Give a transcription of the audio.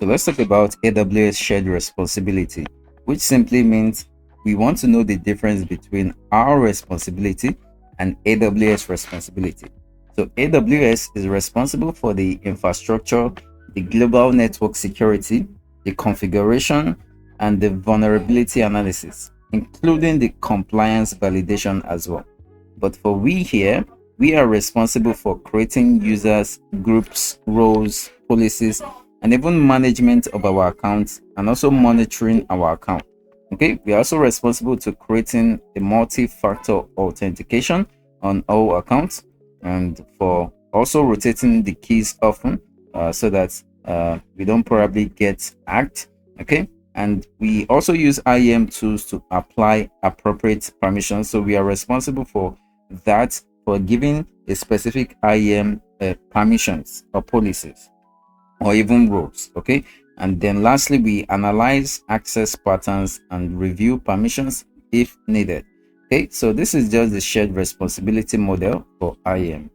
So let's talk about AWS shared responsibility, which simply means we want to know the difference between our responsibility and AWS responsibility. So AWS is responsible for the infrastructure, the global network security, the configuration, and the vulnerability analysis, including the compliance validation as well. But for we here, we are responsible for creating users, groups, roles, policies, and even management of our accounts, and also monitoring our account. Okay, we are also responsible to creating a multi-factor authentication on all accounts, and for also rotating the keys often, so that we don't probably get hacked. Okay, and we also use IAM tools to apply appropriate permissions. So we are responsible for that, for giving a specific IAM permissions or policies or even roles. Okay, and then lastly, we analyze access patterns and review permissions if needed. Okay, so this is just the shared responsibility model for IAM.